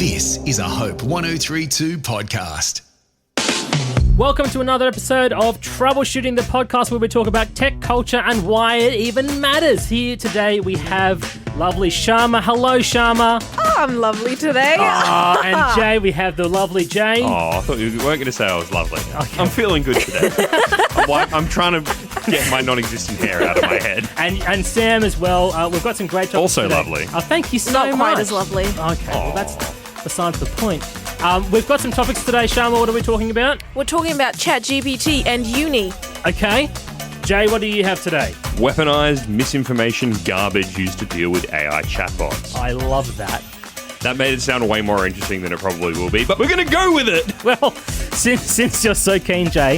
This is a Hope 1032 podcast. Welcome to another episode of Troubleshooting the podcast, where we talk about tech, culture, and why it even matters. Here today we have lovely Shammah. Hello, Shammah. Oh, I'm lovely today. Oh, and Jay, we have the lovely Jay. Oh, I thought you weren't going to say I was lovely. Okay. I'm feeling good today. I'm trying to get my non-existent hair out of my head. And Sam as well. We've got some great topics Also today. lovely. Oh, thank you so Not much. quite as lovely. Okay, well, that's besides the point. We've got some topics today, Shammah. What are we talking about? We're talking about ChatGPT and uni. Okay. Jay, what do you have today? Weaponized misinformation garbage used to deal with AI chatbots. I love that. That made it sound way more interesting than it probably will be, but we're going to go with it. Well, since you're so keen, Jay.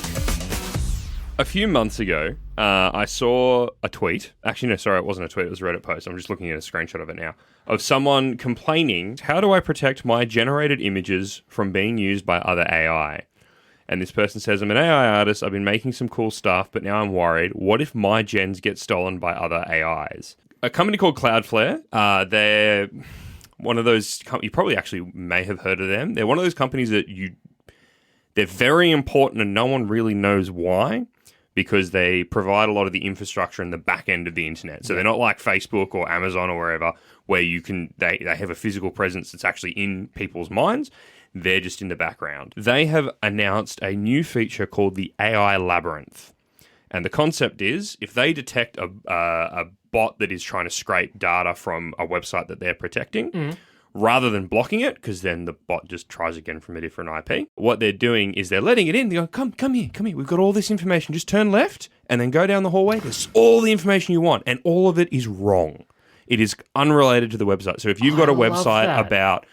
A few months ago, I saw a tweet. Actually, no, sorry, it wasn't a tweet. It was a Reddit post. I'm just looking at a screenshot of it now. Of someone complaining, how do I protect my generated images from being used by other AI? And this person says, I'm an AI artist. I've been making some cool stuff, but now I'm worried. What if my gens get stolen by other AIs? A company called Cloudflare, they're one of those, you probably actually may have heard of them. They're one of those companies that they're very important and no one really knows why, because they provide a lot of the infrastructure and the back end of the internet. So they're not like Facebook or Amazon or wherever, where they have a physical presence that's actually in people's minds. They're just in the background. They have announced a new feature called the AI Labyrinth. And the concept is, if they detect a bot that is trying to scrape data from a website that they're protecting, rather than blocking it, because then the bot just tries again from a different IP, what they're doing is they're letting it in. They go, come here. We've got all this information. Just turn left and then go down the hallway. There's all the information you want, and all of it is wrong. It is unrelated to the website. So if you've got a website about,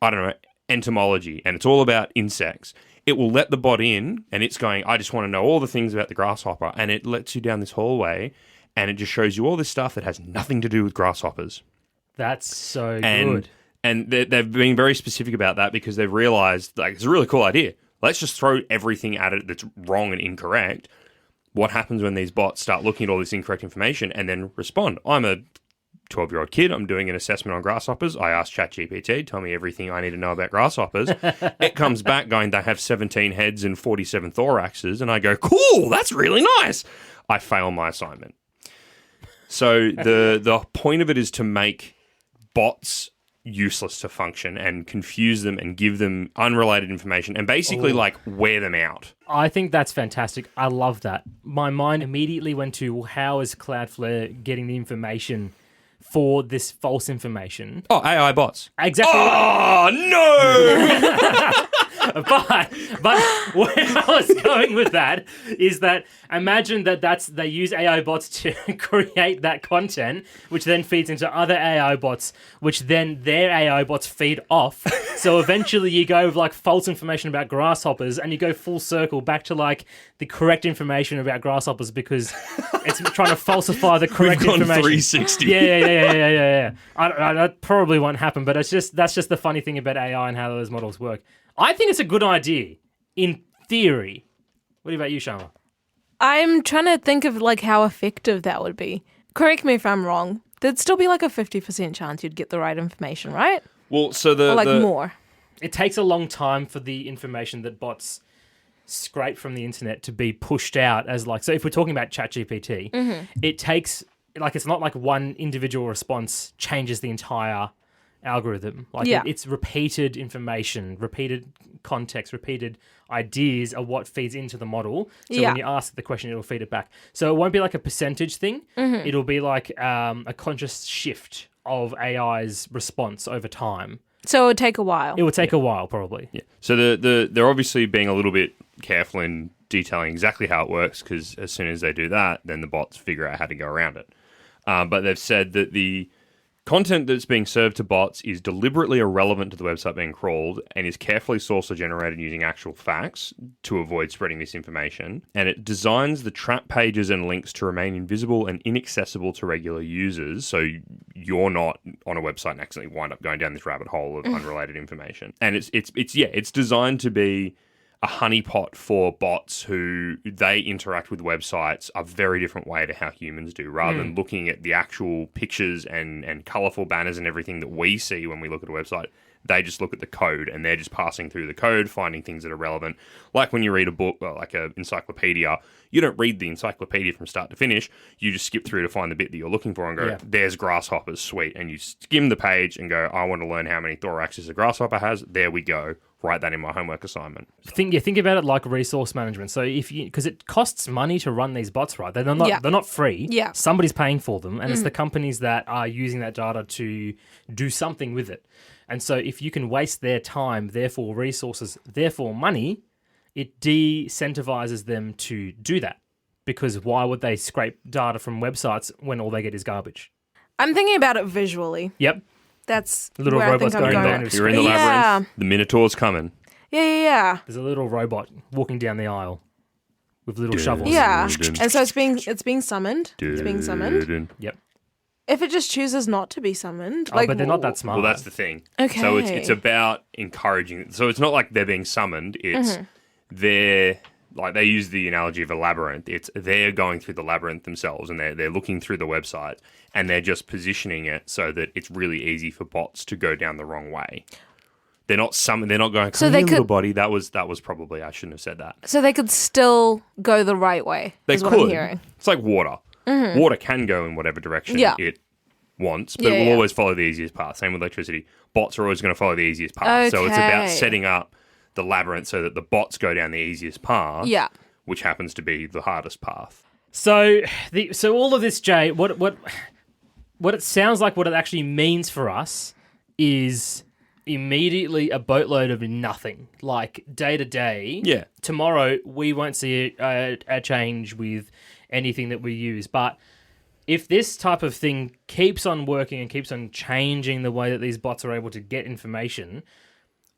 I don't know, entomology, and it's all about insects, it will let the bot in, and it's going, I just want to know all the things about the grasshopper, and it lets you down this hallway, and it just shows you all this stuff that has nothing to do with grasshoppers. That's so good. And they've been very specific about that because they've realized, like, it's a really cool idea. Let's just throw everything at it that's wrong and incorrect. What happens when these bots start looking at all this incorrect information and then respond? I'm a 12-year-old kid. I'm doing an assessment on grasshoppers. I asked ChatGPT, tell me everything I need to know about grasshoppers. It comes back going, they have 17 heads and 47 thoraxes. And I go, cool, that's really nice. I fail my assignment. So the point of it is to make bots useless to function and confuse them and give them unrelated information and basically like wear them out. I think that's fantastic. I love that. My mind immediately went to, well, how is Cloudflare getting the information for this false information? Oh, AI bots. Exactly. Oh, no! But where I was going with that is that imagine they use AI bots to create that content, which then feeds into other AI bots, which then their AI bots feed off. So eventually you go with like false information about grasshoppers and you go full circle back to like the correct information about grasshoppers because it's trying to falsify the correct We've gone information. 360. Yeah. That probably won't happen, but that's just the funny thing about AI and how those models work. I think it's a good idea, in theory. What about you, Shammah? I'm trying to think of like how effective that would be. Correct me if I'm wrong. There'd still be like a 50% chance you'd get the right information, right? Well, so Or more. It takes a long time for the information that bots scrape from the internet to be pushed out as like... So if we're talking about ChatGPT, it takes... Like, it's not like one individual response changes the entire algorithm. Like it's repeated information, repeated context, repeated ideas are what feeds into the model. So when you ask the question, it'll feed it back. So it won't be like a percentage thing. It'll be like a conscious shift of AI's response over time. So it would take a while. It would take a while, probably. Yeah. So they're obviously being a little bit careful in detailing exactly how it works, because as soon as they do that, then the bots figure out how to go around it. But they've said that the content that's being served to bots is deliberately irrelevant to the website being crawled and is carefully sourced or generated using actual facts to avoid spreading misinformation. And it designs the trap pages and links to remain invisible and inaccessible to regular users, so you're not on a website and accidentally wind up going down this rabbit hole of unrelated information. And it's designed to be a honeypot for bots who they interact with websites a very different way to how humans do, rather than looking at the actual pictures and colourful banners and everything that we see when we look at a website. They just look at the code and they're just passing through the code, finding things that are relevant. Like when you read a book, like an encyclopedia, you don't read the encyclopedia from start to finish. You just skip through to find the bit that you're looking for and go, there's grasshoppers, sweet. And you skim the page and go, I want to learn how many thoraxes a grasshopper has. There we go. Write that in my homework assignment. Think about it like resource management. So because it costs money to run these bots, right? They're not free. Yeah. Somebody's paying for them, and it's the companies that are using that data to do something with it. And so if you can waste their time, therefore resources, therefore money, it de-incentivizes them to do that. Because why would they scrape data from websites when all they get is garbage? I'm thinking about it visually. Yep. That's Little where robots I think I'm going going. down. You're in the labyrinth. The Minotaur's coming. Yeah. There's a little robot walking down the aisle with little shovels. Yeah. And so it's being summoned. It's being summoned. Yep. If it just chooses not to be summoned, But they're not that smart. Well, that's the thing. Okay. So it's about encouraging. So it's not like they're being summoned. It's they're like they use the analogy of a labyrinth. It's they're going through the labyrinth themselves, and they're looking through the website, and they're just positioning it so that it's really easy for bots to go down the wrong way. They're not They're not going. So Come they here, little could- body. That was probably I shouldn't have said that. So they could still go the right way. They is could. what I'm hearing. It's like water. Water can go in whatever direction Yeah. it wants, but it will always follow the easiest path. Same with electricity. Bots are always going to follow the easiest path. So it's about Okay. setting up the labyrinth so that the bots go down the easiest path, Yeah. which happens to be the hardest path. So all of this, Jay, what it sounds like, what it actually means for us is immediately a boatload of nothing. Like day to day. Yeah. Tomorrow we won't see a change with anything that we use, but if this type of thing keeps on working and keeps on changing the way that these bots are able to get information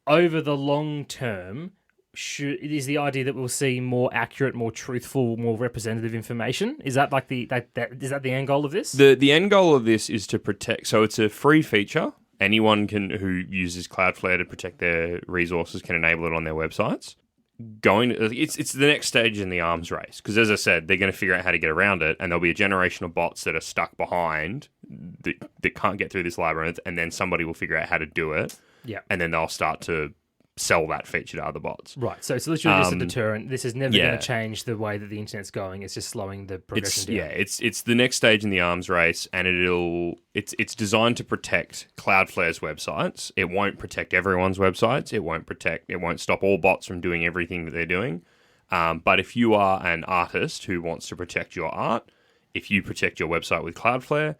over the long term, is the idea that we'll see more accurate, more truthful, more representative information? Is that like is that the end goal of this? The end goal of this is to protect. So it's a free feature. Anyone who uses Cloudflare to protect their resources can enable it on their websites. It's the next stage in the arms race, because as I said, they're going to figure out how to get around it, and there'll be a generation of bots that are stuck behind that can't get through this labyrinth, and then somebody will figure out how to do it, and then they'll start to sell that feature to other bots. Right, so it's literally just a deterrent. This is never yeah. going to change the way that the internet's going. It's just slowing the progression down. It's the next stage in the arms race, and it's designed to protect Cloudflare's websites. It won't protect everyone's websites. It won't stop all bots from doing everything that they're doing. But if you are an artist who wants to protect your art, if you protect your website with Cloudflare,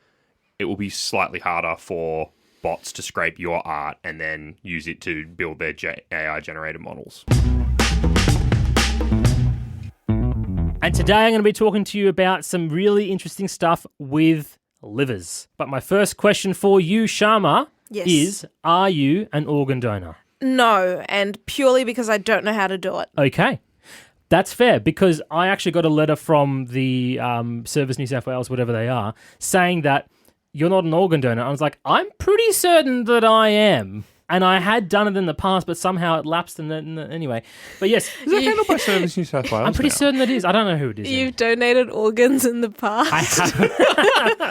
it will be slightly harder for bots to scrape your art and then use it to build their AI generated models. And today I'm going to be talking to you about some really interesting stuff with livers. But my first question for you, Shammah, is, are you an organ donor? No, and purely because I don't know how to do it. Okay. That's fair, because I actually got a letter from the Service New South Wales, whatever they are, saying that you're not an organ donor. I was like, I'm pretty certain that I am. And I had done it in the past, but somehow it lapsed anyway. But yes. Is that handled by Service New South Wales? I'm pretty certain that it is. I don't know who it is. You've donated organs in the past. I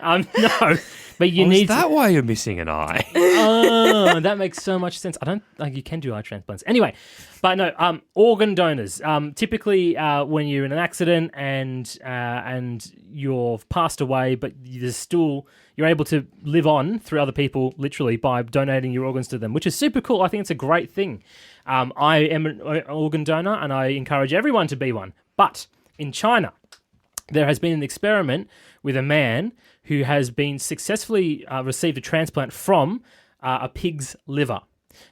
haven't. No. But you need Is that why you're missing an eye? Oh, that makes so much sense. I don't like you can do eye transplants anyway, but no. Organ donors. Typically, when you're in an accident and you've passed away, but you're able to live on through other people, literally by donating your organs to them, which is super cool. I think it's a great thing. I am an organ donor, and I encourage everyone to be one. But in China, there has been an experiment with a man who has been successfully received a transplant from a pig's liver.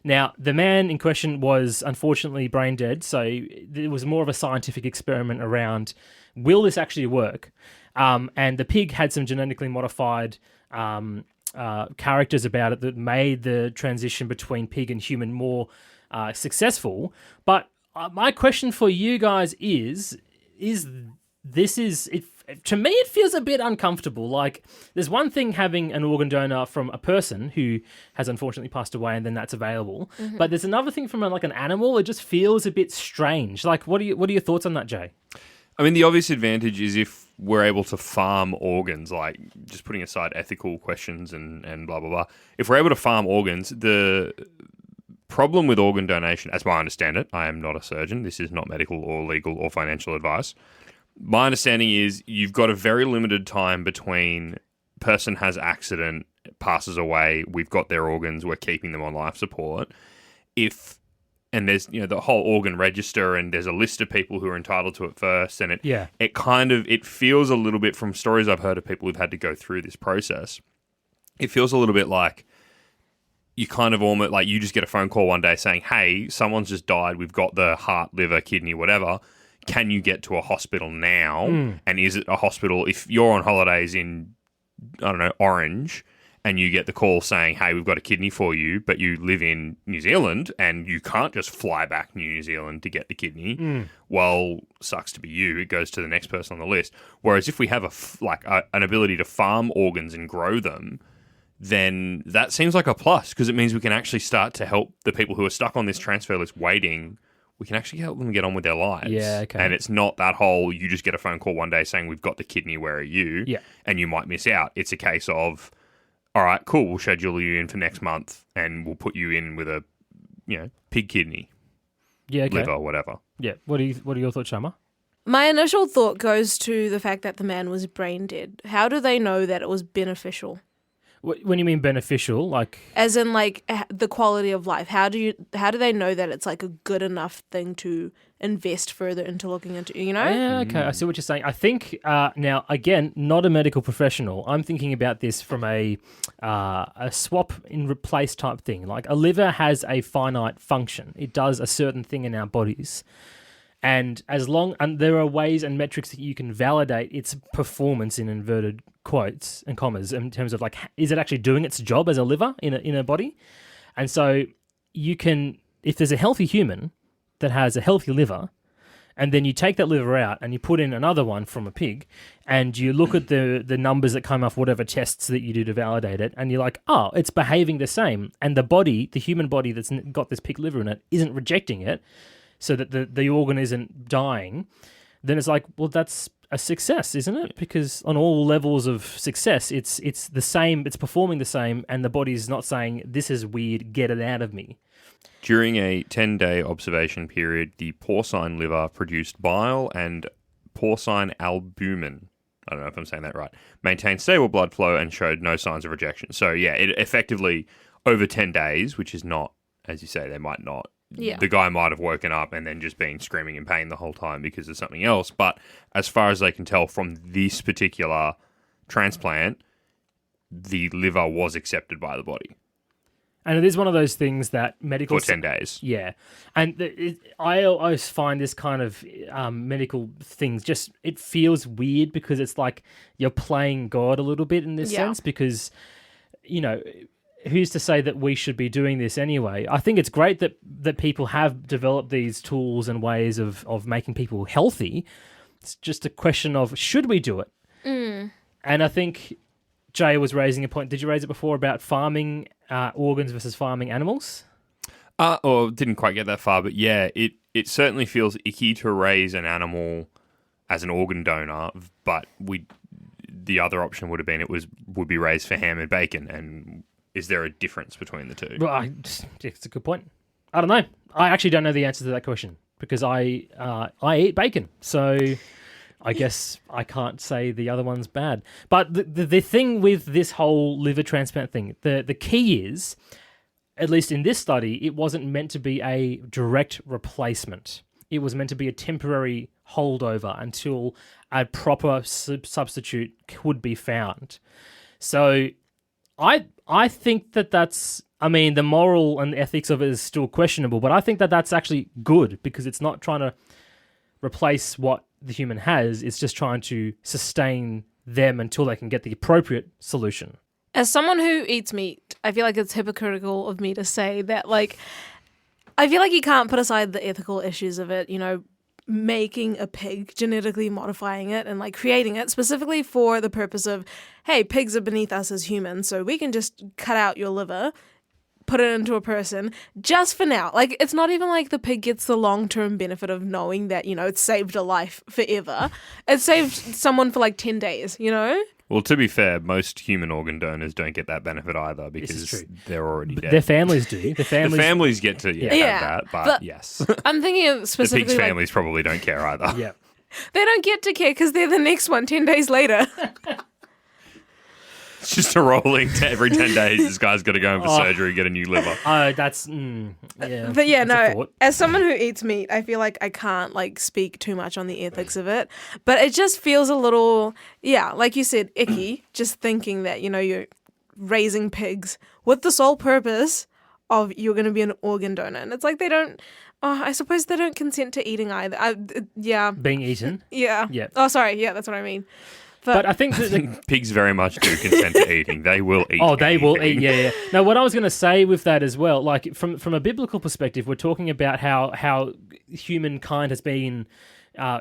Now, the man in question was unfortunately brain dead, so it was more of a scientific experiment around, will this actually work? And the pig had some genetically modified characters about it that made the transition between pig and human more successful. But my question for you guys is to me, it feels a bit uncomfortable. Like, there's one thing having an organ donor from a person who has unfortunately passed away and then that's available. But there's another thing from like an animal. It just feels a bit strange. Like, what are your thoughts on that, Jay? I mean, the obvious advantage is if we're able to farm organs, like just putting aside ethical questions and blah, blah, blah. If we're able to farm organs, the problem with organ donation, as I understand it, I am not a surgeon. This is not medical or legal or financial advice. My understanding is you've got a very limited time between person has accident, passes away, we've got their organs, we're keeping them on life support. And there's the whole organ register, and there's a list of people who are entitled to it first, and it feels a little bit, from stories I've heard of people who've had to go through this process, it feels a little bit like you kind of almost like you just get a phone call one day saying, hey, someone's just died, we've got the heart, liver, kidney, whatever. Can you get to a hospital now? And is it a hospital if you're on holidays in, I don't know, Orange, and you get the call saying, hey, we've got a kidney for you, but you live in New Zealand and you can't just fly back to New Zealand to get the kidney. Well, sucks to be you. It goes to the next person on the list. Whereas if we have an ability to farm organs and grow them, then that seems like a plus, because it means we can actually start to help the people who are stuck on this transfer list waiting. We can actually help them get on with their lives. Yeah, okay. And it's not that whole, you just get a phone call one day saying, we've got the kidney, where are you? Yeah. And you might miss out. It's a case of, all right, cool, we'll schedule you in for next month and we'll put you in with a, pig kidney, liver, whatever. Yeah. What are your thoughts, Shammah? My initial thought goes to the fact that the man was brain dead. How do they know that it was beneficial? When you mean beneficial, like... As in, like, the quality of life. How do they know that it's, like, a good enough thing to invest further into looking into, Yeah, okay, I see what you're saying. I think, now, again, not a medical professional. I'm thinking about this from a swap and replace type thing. Like, a liver has a finite function. It does a certain thing in our bodies. And there are ways and metrics that you can validate its performance in inverted quotes and commas in terms of, like, is it actually doing its job as a liver in a body? And so you can, if there's a healthy human that has a healthy liver, and then you take that liver out and you put in another one from a pig, and you look at the numbers that come off whatever tests that you do to validate it, and you're like, oh, it's behaving the same. And the human body that's got this pig liver in it isn't rejecting it, so that the organ isn't dying, then it's like, well, that's a success, isn't it? Because on all levels of success, it's the same, it's performing the same, and the body's not saying, this is weird, get it out of me. During a 10-day observation period, the porcine liver produced bile and porcine albumin. I don't know if I'm saying that right. Maintained stable blood flow and showed no signs of rejection. So, yeah, it effectively, over 10 days, which is not, as you say, they might not. Yeah. The guy might have woken up and then just been screaming in pain the whole time because of something else. But as far as they can tell from this particular transplant, the liver was accepted by the body. And it is one of those things that medical... For 10 days. Yeah. And I always find this kind of medical things just... It feels weird because it's like you're playing God a little bit in this sense because, who's to say that we should be doing this anyway? I think it's great that people have developed these tools and ways of making people healthy. It's just a question of, should we do it? And I think Jay was raising a point. Did you raise it before about farming organs versus farming animals? Didn't quite get that far, but yeah, it certainly feels icky to raise an animal as an organ donor, but the other option would have been would be raised for ham and bacon, and is there a difference between the two? Well, it's a good point. I don't know. I actually don't know the answer to that question because I eat bacon, so I guess I can't say the other one's bad. But the thing with this whole liver transplant thing, the key is, at least in this study, it wasn't meant to be a direct replacement. It was meant to be a temporary holdover until a proper substitute could be found. So I think that's, the moral and ethics of it is still questionable, but I think that's actually good because it's not trying to replace what the human has. It's just trying to sustain them until they can get the appropriate solution. As someone who eats meat, I feel like it's hypocritical of me to say that, like, I feel like you can't put aside the ethical issues of it, making a pig, genetically modifying it and like creating it specifically for the purpose of, hey, pigs are beneath us as humans, so we can just cut out your liver, put it into a person just for now. Like, it's not even like the pig gets the long-term benefit of knowing that, it's saved a life forever. It saved someone for like 10 days, Well, to be fair, most human organ donors don't get that benefit either because they're already dead. Their families do. The families get to have that, but yes. I'm thinking of The specifically pig's families probably don't care either. Yeah. they don't get to care because they're the next one 10 days later. It's just a rolling every 10 days. This guy's got to go in for surgery, get a new liver. Oh, that's yeah. But yeah, that's a no, thought. as someone who eats meat, I feel like I can't like speak too much on the ethics of it. But it just feels a little, like you said, icky, just thinking that, you're raising pigs with the sole purpose of you're going to be an organ donor. And it's like I suppose they don't consent to eating either. Being eaten. Yeah. Yeah. Oh, sorry. Yeah, that's what I mean. But I think that Pigs very much do consent to eating. They will eat. oh, they will anything. eat. Yeah. Now, what I was going to say with that as well, like from a biblical perspective, we're talking about how humankind has been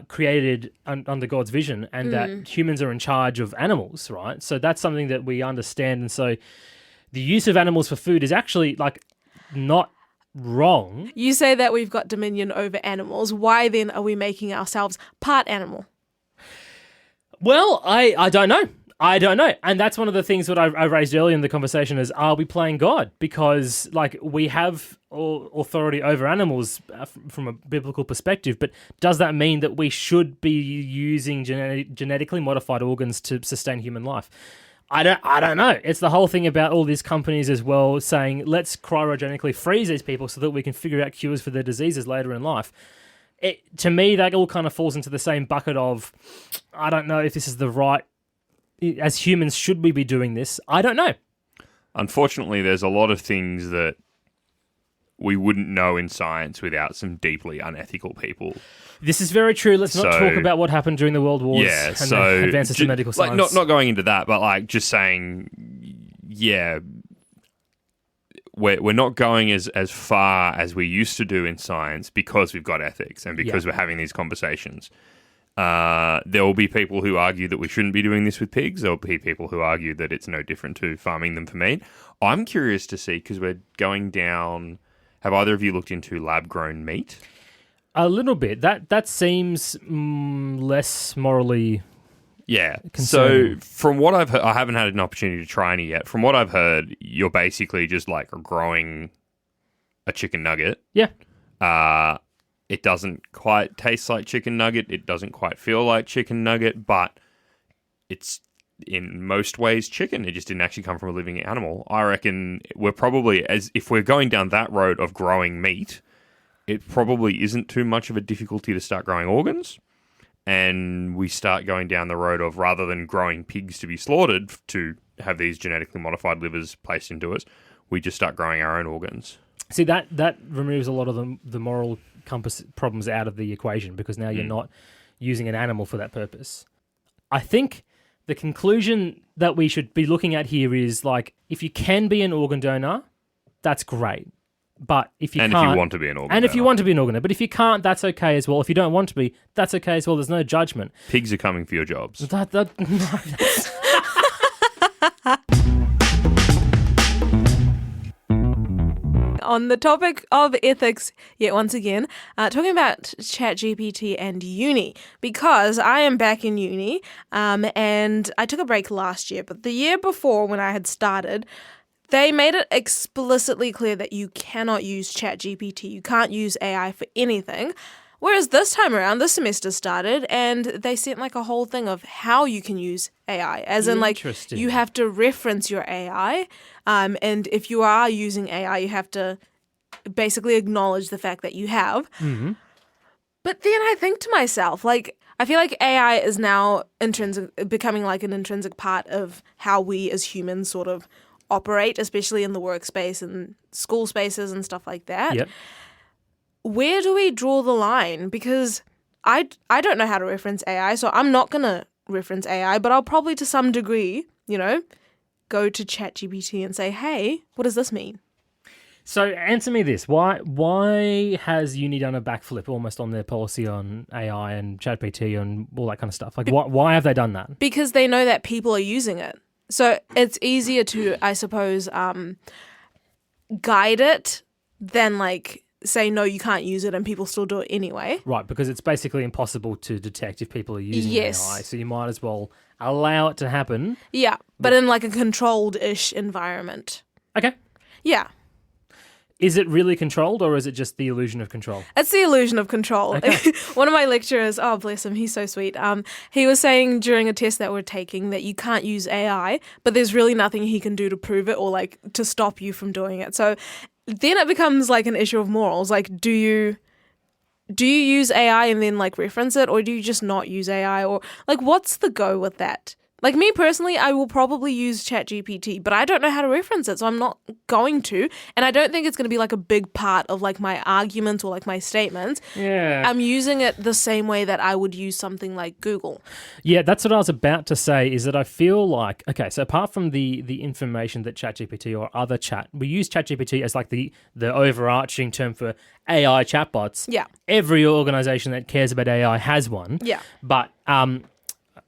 created under God's vision, and that humans are in charge of animals, right? So that's something that we understand, and so the use of animals for food is actually like not wrong. You say that we've got dominion over animals. Why then are we making ourselves part animal? Well, I don't know. I don't know. And that's one of the things that I raised earlier in the conversation is, are we playing God? Because, like, we have authority over animals from a biblical perspective, but does that mean that we should be using genetically modified organs to sustain human life? I don't know. It's the whole thing about all these companies as well saying, let's cryogenically freeze these people so that we can figure out cures for their diseases later in life. To me, that all kind of falls into the same bucket of, I don't know if this is the right, as humans, should we be doing this? I don't know. Unfortunately, there's a lot of things that we wouldn't know in science without some deeply unethical people. This is very true. Let's not talk about what happened during the World Wars and the advances to medical science. Like, not going into that, but like just saying, we're not going as far as we used to do in science because we've got ethics and because we're having these conversations. There will be people who argue that we shouldn't be doing this with pigs. There will be people who argue that it's no different to farming them for meat. I'm curious to see, because we're going down... Have either of you looked into lab-grown meat? A little bit. That seems less morally... Yeah. concerning. So from what I've heard, I haven't had an opportunity to try any yet. From what I've heard, you're basically just like growing a chicken nugget. Yeah. It doesn't quite taste like chicken nugget. It doesn't quite feel like chicken nugget, but it's in most ways chicken. It just didn't actually come from a living animal. I reckon we're probably, if we're going down that road of growing meat, it probably isn't too much of a difficulty to start growing organs. And we start going down the road of, rather than growing pigs to be slaughtered to have these genetically modified livers placed into us, we just start growing our own organs. See, that removes a lot of the moral compass problems out of the equation, because now you're not using an animal for that purpose. I think the conclusion that we should be looking at here is, like, if you can be an organ donor, that's great. But if you can't... And if you want to be an organ donor. And if you want to be an organ donor. But if you can't, that's okay as well. If you don't want to be, that's okay as well. There's no judgment. Pigs are coming for your jobs. On the topic of ethics, yet once again, talking about ChatGPT and uni, because I am back in uni, and I took a break last year, but the year before when I had started, they made it explicitly clear that you cannot use ChatGPT. You can't use AI for anything. Whereas this time around, this semester started, and they sent like a whole thing of how you can use AI. As in, like, you have to reference your AI. And if you are using AI, you have to basically acknowledge the fact that you have. Mm-hmm. But then I think to myself, like, I feel like AI is now becoming like an intrinsic part of how we as humans sort of operate, especially in the workspace and school spaces and stuff like that. Yep. Where do we draw the line? Because I don't know how to reference AI, so I'm not going to reference AI, but I'll probably to some degree, go to ChatGPT and say, hey, what does this mean? So answer me this: why has uni done a backflip almost on their policy on AI and ChatGPT and all that kind of stuff? Like, why have they done that? Because they know that people are using it. So it's easier to, I suppose, guide it than like say, no, you can't use it and people still do it anyway. Right, because it's basically impossible to detect if people are using Yes. AI. So you might as well allow it to happen. Yeah, but in like a controlled-ish environment. Okay. Yeah. Is it really controlled or is it just the illusion of control? It's the illusion of control. Okay. One of my lecturers, oh bless him, he's so sweet. He was saying during a test that we're taking that you can't use AI, but there's really nothing he can do to prove it or like to stop you from doing it. So then it becomes like an issue of morals. Like, do you use AI and then like reference it, or do you just not use AI, or like what's the go with that? Like me personally, I will probably use ChatGPT, but I don't know how to reference it, so I'm not going to. And I don't think it's going to be like a big part of like my arguments or like my statements. Yeah. I'm using it the same way that I would use something like Google. Yeah, that's what I was about to say, is that I feel like, okay, so apart from the information that ChatGPT or other we use ChatGPT as like the overarching term for AI chatbots. Yeah. Every organization that cares about AI has one. Yeah. But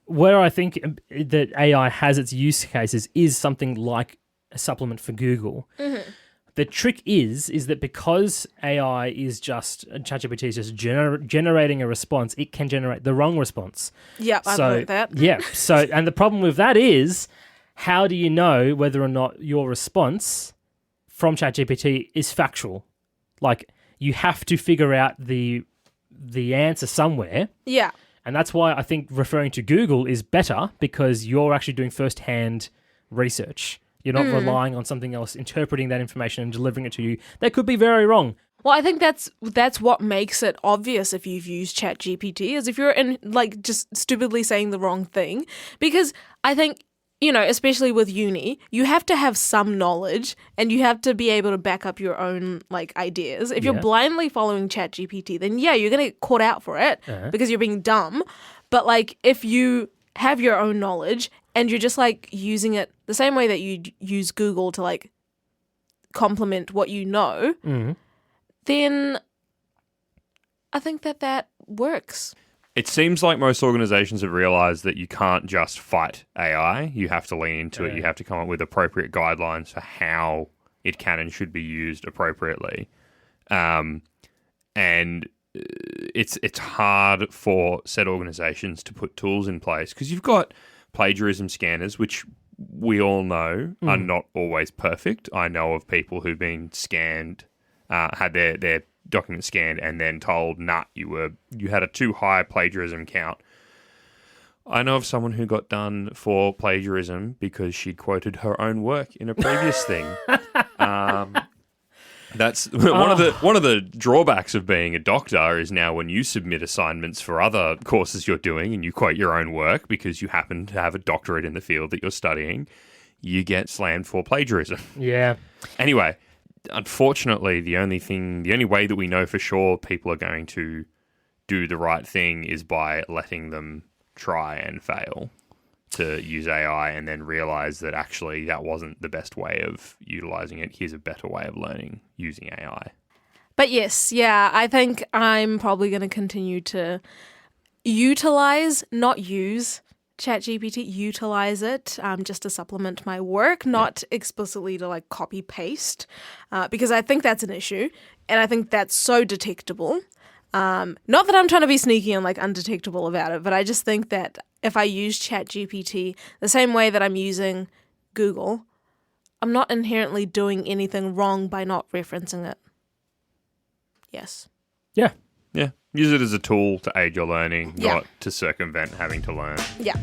where I think that AI has its use cases is something like a supplement for Google. Mm-hmm. The trick is that because AI is just, ChatGPT is just generating a response, it can generate the wrong response. Yeah, I've heard that. Yeah. So, and the problem with that is, how do you know whether or not your response from ChatGPT is factual? Like, you have to figure out the answer somewhere. Yeah. And that's why I think referring to Google is better, because you're actually doing first-hand research. You're not relying on something else interpreting that information and delivering it to you. That could be very wrong. Well, I think that's what makes it obvious if you've used ChatGPT, is if you're in like just stupidly saying the wrong thing. Because I think, you know, especially with uni, you have to have some knowledge and you have to be able to back up your own like ideas. If you're blindly following ChatGPT, then yeah, you're going to get caught out for it because you're being dumb. But like if you have your own knowledge and you're just like using it the same way that you use Google to like complement what you know, then I think that works. It seems like most organizations have realized that you can't just fight AI. You have to lean into it. You have to come up with appropriate guidelines for how it can and should be used appropriately. And it's hard for said organizations to put tools in place because you've got plagiarism scanners, which we all know are not always perfect. I know of people who've been scanned, had their document scanned and then told, nah, you had a too high plagiarism count. I know of someone who got done for plagiarism because she quoted her own work in a previous thing. That's one of the drawbacks of being a doctor is now when you submit assignments for other courses you're doing and you quote your own work because you happen to have a doctorate in the field that you're studying, you get slammed for plagiarism. Yeah. Anyway, unfortunately, the only way that we know for sure people are going to do the right thing is by letting them try and fail to use AI and then realize that actually that wasn't the best way of utilizing it. Here's a better way of learning using AI. But yes, yeah, I think I'm probably going to continue to utilize, not use ChatGPT, utilize it just to supplement my work, not explicitly to like copy paste, because I think that's an issue and I think that's so detectable. Not that I'm trying to be sneaky and like undetectable about it, but I just think that if I use ChatGPT the same way that I'm using Google, I'm not inherently doing anything wrong by not referencing it. Yes. Yeah. Yeah. Use it as a tool to aid your learning, not to circumvent having to learn. Yeah.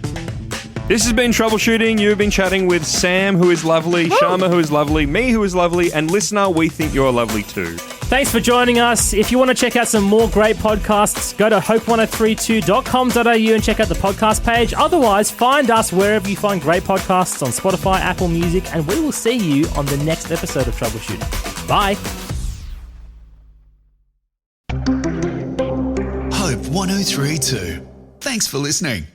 This has been Troubleshooting. You've been chatting with Sam, who is lovely, Shammah, who is lovely, me, who is lovely, and listener, we think you're lovely too. Thanks for joining us. If you want to check out some more great podcasts, go to hope1032.com.au and check out the podcast page. Otherwise, find us wherever you find great podcasts on Spotify, Apple Music, and we will see you on the next episode of Troubleshooting. Bye. Hope 1032. Thanks for listening.